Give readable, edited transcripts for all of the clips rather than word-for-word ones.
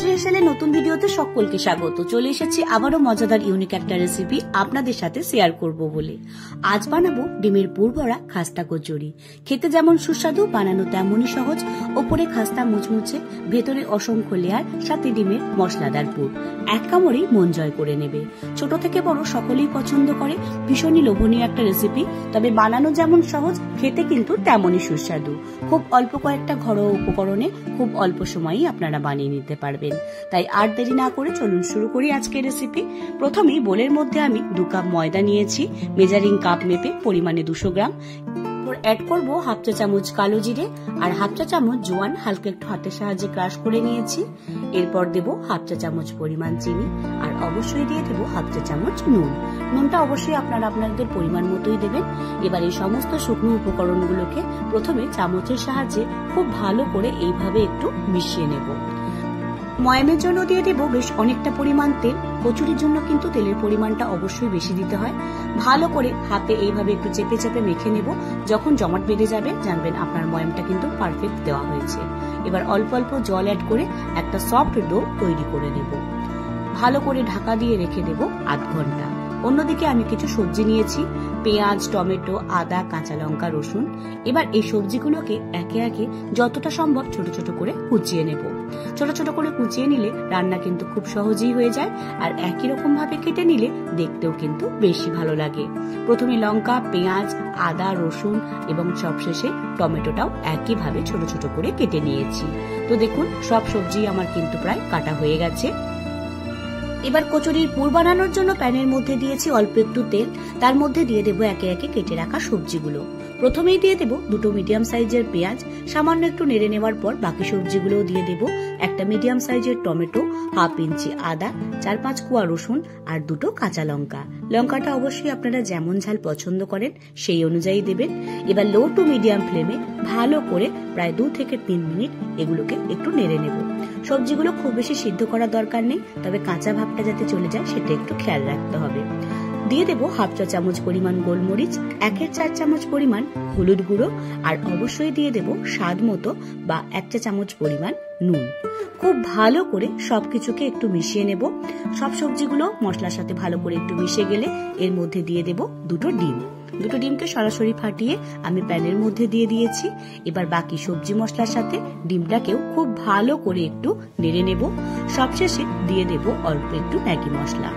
তনুশ্রী হেসেলে নতুন ভিডিওতে সকলকে স্বাগত। চলে এসেছি আবারও মজাদার ইউনিক একটা রেসিপি আপনাদের সাথে শেয়ার করব বলে। আজ বানাবো ডিমের পুর ভরা খাস্তা কচুরি। খেতে যেমন সুস্বাদু, বানানো তেমনই সহজ। ওপরে খাস্তা মুচমুচে, ভেতরে অসংখ্য লেয়ার, সাথে ডিমের মশলাদার পুর। এক কামড়েই মন জয় করে নেবে। ছোট থেকে বড় সকলেই পছন্দ করে। ভীষণই লোভনীয় একটা রেসিপি, তবে বানানো যেমন সহজ, খেতে কিন্তু তেমনই সুস্বাদু। খুব অল্প কয়েকটা ঘরোয়া উপকরণে খুব অল্প সময়েই আপনারা বানিয়ে নিতে পারবেন। তাই আর দেরি না করে চলুন শুরু করি আজকের রেসিপি। প্রথমেই বোলের মধ্যে আমি 2 কাপ ময়দা নিয়েছি, মেজারিং কাপ মেপে, পরিমাণে 200 গ্রাম। অ্যাড করব হাফ চা চামচ কালো জিরে আর হাফ চা চামচ জোয়ান হালকা একটু হাতের সাহায্যে ক্রাশ করে নিয়েছি। এরপর দেব হাফ চা চামচ পরিমাণ চিনি আর অবশ্যই দিয়ে দেব হাফ চা চামচ নুন। নুনটা অবশ্যই আপনারা আপনাদের পরিমাণ মতোই দেবেন। এবার এই সমস্ত শুকনো উপকরণগুলোকে প্রথমে চামচের সাহায্যে খুব ভালো করে এইভাবে একটু মিশিয়ে নেব। ময়ামের জন্য দিয়ে দেব বেশ অনেকটা পরিমাণ তেল। কচুরির জন্য কিন্তু তেলের পরিমাণটা অবশ্যই বেশি দিতে হয়। ভালো করে হাতে এইভাবে একটু চেপে চেপে মেখে নেব। যখন জমাট বেঁধে যাবে জানবেন আপনার ময়ামটা কিন্তু পারফেক্ট দেওয়া হয়েছে। এবার অল্প অল্প জল অ্যাড করে একটা সফট ডো তৈরি করে নেব। ভালো করে ঢাকা দিয়ে রেখে দেব আধ ঘন্টা। অন্যদিকে আমি কিছু সবজি নিয়েছি, পেঁয়াজ, টমেটো, আদা, কাঁচা লঙ্কা, রসুন। এবার এই সবজিগুলোকে একে একে যতটা সম্ভব ছোট ছোট করে কুচিয়ে নেব। ছোট ছোট করে কুচিয়ে নিলে রান্না কিন্তু খুব সহজেই হয়ে যায়, আর একই রকম ভাবে কেটে নিলে দেখতেও কিন্তু বেশি ভালো লাগে। প্রথমে লঙ্কা, পেঁয়াজ, আদা, রসুন এবং সবশেষে টমেটোটাও একইভাবে ছোট ছোট করে কেটে নিয়েছি। তো দেখুন সব সবজি আমার কিন্তু প্রায় কাটা হয়ে গেছে। এবার কচুরির পুর বানানোর জন্য প্যানের মধ্যে দিয়েছি অল্প একটু তেল। তার মধ্যে দিয়ে দেবো একে একে কেটে রাখা সবজিগুলো। প্রথমেই দিয়ে দেবো 2 মিডিয়াম সাইজের পেঁয়াজ। সামান্য একটু নেড়ে নেওয়ার পর বাকি সবজিগুলোও দিয়ে দেবো। একটা মিডিয়াম সাইজের টমেটো, হাফ ইঞ্চি আদা, 4-5 কোয়া রসুন আর 2 কাঁচা লঙ্কা। লঙ্কাটা অবশ্যই আপনারা যেমন ঝাল পছন্দ করেন সেই অনুযায়ী দেবেন। এবার লো টু মিডিয়াম ফ্লেমে ভালো করে প্রায় 2 থেকে 3 মিনিট এগুলোকে একটু নেড়ে নেব। সবজিগুলো খুব বেশি সিদ্ধ করার দরকার নেই, তবে কাঁচা ভাবটা যাতে চলে যায় সেটা একটু খেয়াল রাখতে হবে। দিয়ে দেবো হাফ চা চামচ পরিমাণ গোলমরিচ, 1/4 চামচ পরিমাণ হলুদ গুঁড়ো আর অবশ্যই দিয়ে দেবো স্বাদ মতো বা 1 চা চামচ পরিমাণ নুন। খুব ভালো করে সবকিছুকে একটু মিশিয়ে নেব। সব সবজিগুলো মশলার সাথে ভালো করে একটু মিশে গেলে এর মধ্যে দিয়ে দেব 2 ডিম। 2 ডিমকে সরাসরি ফাটিয়ে আমি প্যানের মধ্যে দিয়ে দিয়েছি। এবার বাকি সবজি মশলার সাথে ডিমটাকেও খুব ভালো করে একটু নেড়ে নেব। সবশেষে দিয়ে দেব অল্প একটু ম্যাগি মশলা।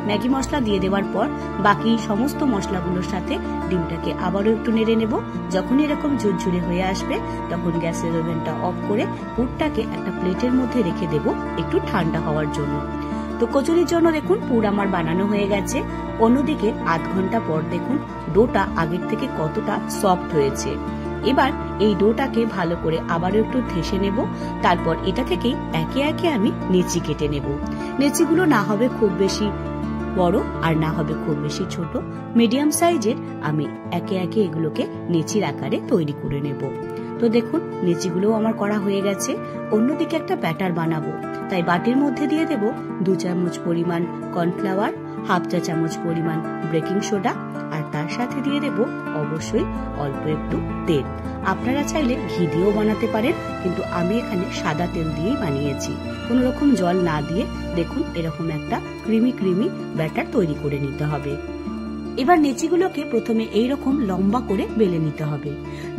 ম্যাগি মশলা দিয়ে দেওয়ার পর বাকি সমস্ত মশলাগুলোর সাথে ডিমটাকে আবারও একটু নেড়ে নেব। যখন এরকম ঝুরঝুরে হয়ে আসবে তখন গ্যাসের ওভেনটা অফ করে পুরটাকে একটা প্লেটের মধ্যে রেখে দেব একটু ঠান্ডা হওয়ার জন্য। তো কচুরির জন্য দেখুন পুর আমার বানানো হয়ে গেছে। অন্যদিকে আধ ঘন্টা পর দেখুন ডোটা আগের থেকে কতটা সফট হয়েছে। এবার এই ডোটাকে ভালো করে আবারও একটু ঠেসে নেব। তারপর এটা থেকেই একে একে আমি নেচি কেটে নেব। নেচিগুলো না হবে খুব বেশি বড় আর না হবে খুব বেশি ছোট, মিডিয়াম সাইজের আমি একে একে এগুলোকে নেচির আকারে তৈরি করে নেব। তো দেখুন নেচিগুলোও আমার করা হয়ে গেছে। অন্যদিকে একটা ব্যাটার বানাবো, তাই বাটির মধ্যে দিয়ে দেব 2 চামচ পরিমাণ কর্নফ্লাওয়ার, হাফ চা চামচ পরিমাণ বেকিং সোডা আর তার সাথে দিয়ে দেব অবশ্যই অল্প একটু তেল। আপনারা চাইলে ঘি দিয়েও বানাতে পারেন, কিন্তু আমি এখানে সাদা তেল দিয়েই বানিয়েছি। কোনো রকম জল না দিয়ে দেখুন এরকম একটা ক্রিমি ক্রিমি ব্যাটার তৈরি করে নিতে হবে। এবার নেচিগুলোকে প্রথমে এইরকম লম্বা করে বেলে নিতে হবে।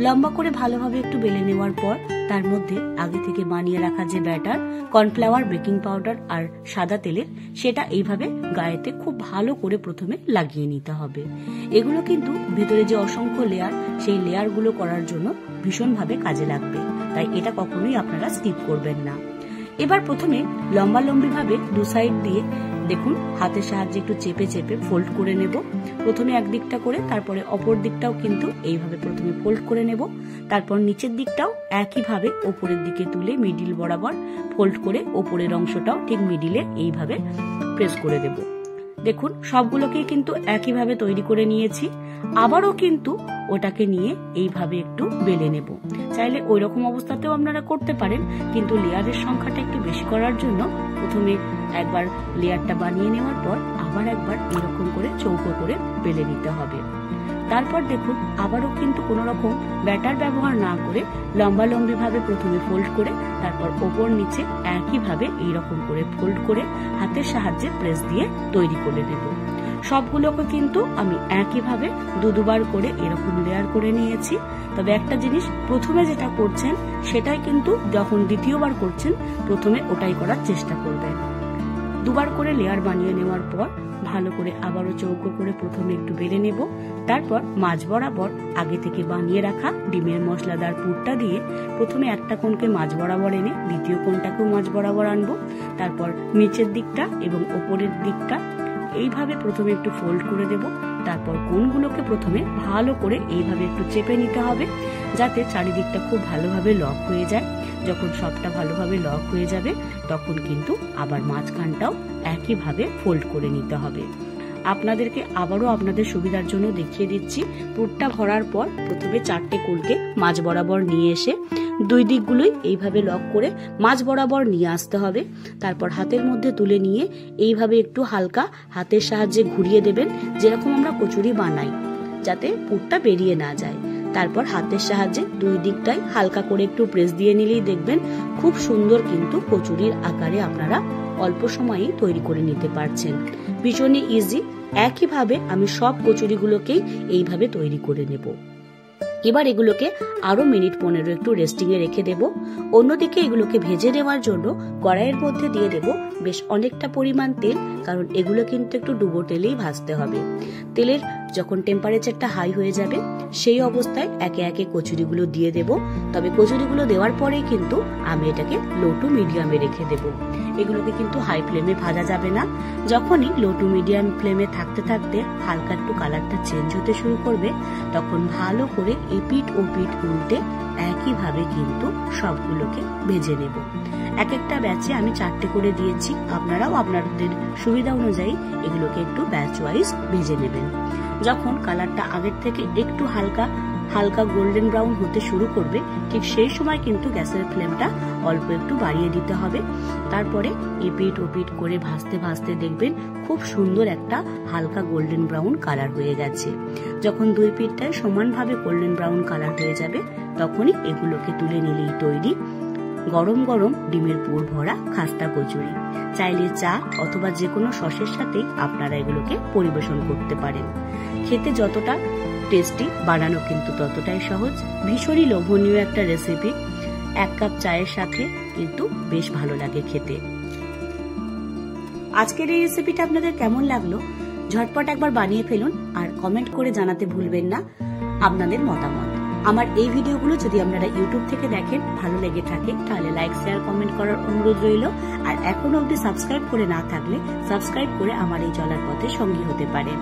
লম্বা করে ভালোভাবে একটু বেলে নেওয়ার পর তার মধ্যে আগে থেকে বানিয়ে রাখা যে ব্যাটার, কর্নফ্লাওয়ার, বেকিং পাউডার আর সাদা তেলের, সেটা এইভাবে গায়েতে খুব ভালো করে প্রথমে লাগিয়ে নিতে হবে। এগুলো কিন্তু ভেতরে যে অসংখ্য লেয়ার, সেই লেয়ারগুলো করার জন্য ভীষণভাবে কাজে লাগবে, তাই এটা কখনোই আপনারা স্কিপ করবেন না। এবার প্রথমে লম্বা লম্বি ভাবে 2 সাইড দিয়ে দেখুন হাতের সাহায্যে একটু চেপে চেপে ফোল্ড করে নেব। প্রথমে এক দিকটা করে তারপরে অপর দিকটাও কিন্তু এইভাবে প্রথমে ফোল্ড করে নেব। তারপর নিচের দিকটাও একইভাবে ওপরের দিকে তুলে মিডিল বরাবর ফোল্ড করে ওপরের অংশটাও ঠিক মিডিলে এইভাবে প্রেস করে দেব। দেখুন সবগুলোকেই কিন্তু একইভাবে তৈরি করে নিয়েছি। আবারও কিন্তু ওটাকে নিয়ে এইভাবে একটু বেলে নেব। চাইলে ওই রকম অবস্থাতেও আপনারা করতে পারেন, কিন্তু লেয়ারের সংখ্যাটা একটু বেশি করার জন্য প্রথমে একবার লেয়ারটা বানিয়ে নেওয়ার পর আবার একবার এরকম করে চৌকো করে বেলে নিতে হবে। তারপর দেখুন আবারও কিন্তু কোনো রকম ব্যাটার ব্যবহার না করে লম্বা লম্বি ভাবে প্রথমে ফোল্ড করে তারপর তারপর ওপর নিচে একইভাবে এইরকম করে ফোল্ড করে হাতের সাহায্যে প্রেস দিয়ে তৈরি করে নেব। সবগুলোকে কিন্তু আমি একইভাবে দুবার করে এরকম লেয়ার করে নিয়েছি। তবে একটা জিনিস, প্রথমে যেটা করছেন সেটাই কিন্তু যখন দ্বিতীয়বার করছেন প্রথমে ওটাই করার চেষ্টা করবেন। দুবার করে লেয়ার বানিয়ে নেওয়ার পর ভালো করে আবারও চৌকো করে প্রথমে একটু বেলে নেব। তারপর মাঝ বরাবর আগে থেকে বানিয়ে রাখা ডিমের মশলাদার পুরটা দিয়ে প্রথমে একটা কোণকে মাঝ বরাবর এনে দ্বিতীয় কোণটাকেও মাঝ বরাবর আনবো। তারপর নিচের দিকটা এবং ওপরের দিকটা এইভাবে প্রথমে একটু ফোল্ড করে দেব। তারপর কোণগুলোকে প্রথমে ভালো করে এইভাবে একটু চেপে নিতে হবে, যাতে চারিদিকটা খুব ভালোভাবে লক হয়ে যায়। যখন সবটা ভালোভাবে লক হয়ে যাবে তখন কিন্তু আবার মাঝখানটাও একইভাবে ফোল্ড করে নিতে হবে। আপনাদেরকে আবারও আপনাদের সুবিধার জন্য দেখিয়ে দিচ্ছি। পুরটা ভরার পর প্রথমে 4টে কোণকে মাঝ বরাবর নিয়ে এসে দুই দিকগুলোই এইভাবে লক করে মাঝ বরাবর নিয়ে আসতে হবে। তারপর হাতের মধ্যে তুলে নিয়ে এইভাবে একটু হালকা হাতের সাহায্যে ঘুরিয়ে দেবেন, যেরকম আমরা কচুরি বানাই, যাতে পুরটা বেরিয়ে না যায়। তারপর হাতের সাহায্যে দুই দিকটাই হালকা করে একটু প্রেস দিয়ে নিলেই দেখবেন খুব সুন্দর কিন্তু কচুরির আকারে আপনারা অল্প সময়েই তৈরি করে নিতে পারছেন। ভীষণই ইজি। একইভাবে আমি সব কচুরিগুলোকেই এইভাবে তৈরি করে নেব। এবার এগুলোকে আরো মিনিট 15 একটু রেস্টিং এ রেখে দেব। অন্যদিকে এগুলোকে ভেজে নেওয়ার জন্য কড়াইয়ের মধ্যে দিয়ে দেব বেশ অনেকটা পরিমাণ তেল, কারণ এগুলো কিন্তু একটু ডুবো তেলেই ভাজতে হবে। তেলের যখন টেম্পারেচারটা হাই হয়ে যাবে সেই অবস্থায় একে একে কচুরিগুলো দিয়ে দেব। তবে কচুরিগুলো দেওয়ার পরেই কিন্তু আমি এটাকে লো টু মিডিয়ামে রেখে দেব। এগুলোকে কিন্তু হাই ফ্লেমে ভাজা যাবে না। যখনই লো টু মিডিয়াম ফ্লেমে থাকতে থাকতে হালকা একটু কালারটা চেঞ্জ হতে শুরু করবে, তখন ভালো করে এপিঠ ও পিঠ উল্টে একইভাবে কিন্তু সবগুলোকে ভেজে নেব। এক একটা ব্যাচে আমি 4টে করে দিয়েছি, আপনারাও আপনাদের সুবিধা অনুযায়ী এগুলোকে একটু ব্যাচ ওয়াইজ ভেজে নেবেন। যখন কালারটা আগের থেকে একটু হালকা হালকা গোল্ডেন ব্রাউন হতে শুরু করবে, ঠিক সেই সময় কিন্তু গ্যাসের ফ্লেমটা অল্প একটু বাড়িয়ে দিতে হবে। তারপরে এপিঠ ওপিঠ করে ভাজতে ভাজতে দেখবেন খুব সুন্দর একটা হালকা গোল্ডেন ব্রাউন কালার হয়ে গেছে। যখন দুই পিঠটায় সমানভাবে গোল্ডেন ব্রাউন কালার হয়ে যাবে তখনই এগুলোকে তুলে নিলেই তৈরি গরম গরম ডিমের পুর ভরা খাস্তা কচুরি। চাইলে চা অথবা যে কোনো সসের সাথেই আপনারা এগুলোকে পরিবেশন করতে পারেন। খেতে যতটা টেস্টি, বানানো কিন্তু ততটাই সহজ। ভীষণই লোভনীয় একটা রেসিপি। 1 কাপ চায়ের সাথে কিন্তু বেশ ভালো লাগে খেতে। আজকের এই রেসিপিটা আপনাদের কেমন লাগলো ঝটপট একবার বানিয়ে ফেলুন, আর কমেন্ট করে জানাতে ভুলবেন না আপনাদের মতামত। আমার এই ভিডিওগুলো যদি আপনারা ইউটিউব থেকে দেখেন, ভালো লেগে থাকে, তাহলে লাইক শেয়ার কমেন্ট করার অনুরোধ রইল। আর এখনো অবধি সাবস্ক্রাইব করে না থাকলে সাবস্ক্রাইব করে আমার এই চলার পথে সঙ্গী হতে পারেন।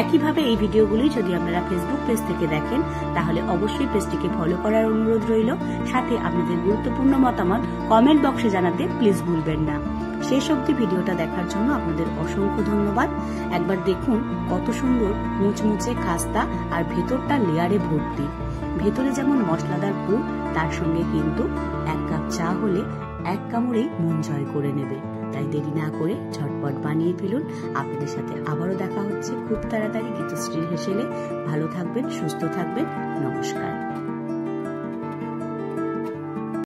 একইভাবে এই ভিডিওগুলি যদি আপনারা ফেসবুক পেজ থেকে দেখেন, তাহলে অবশ্যই পেজটিকে ফলো করার অনুরোধ রইল। সাথে আপনাদের গুরুত্বপূর্ণ মতামত কমেন্ট বক্সে জানাতে প্লিজ ভুলবেন না। শেষ অবধি ভিডিওটা দেখার জন্য আপনাদের অসংখ্য ধন্যবাদ। একবার দেখুন কত সুন্দর মুচমুচে খাস্তা, আর ভেতরটা লেয়ারে ভর্তি। ভেতরে যেমন মশলাদার পুর, তার সঙ্গে কিন্তু 1 কাপ চা হলে 1 কামড়েই মন জয় করে নেবে। তাই দেরি না করে ঝটপট বানিয়ে ফেলুন। আপনাদের সাথে আবারও দেখা হচ্ছে খুব তাড়াতাড়ি গীতশ্রীর হেসেলে। ভালো থাকবেন, সুস্থ থাকবেন। নমস্কার।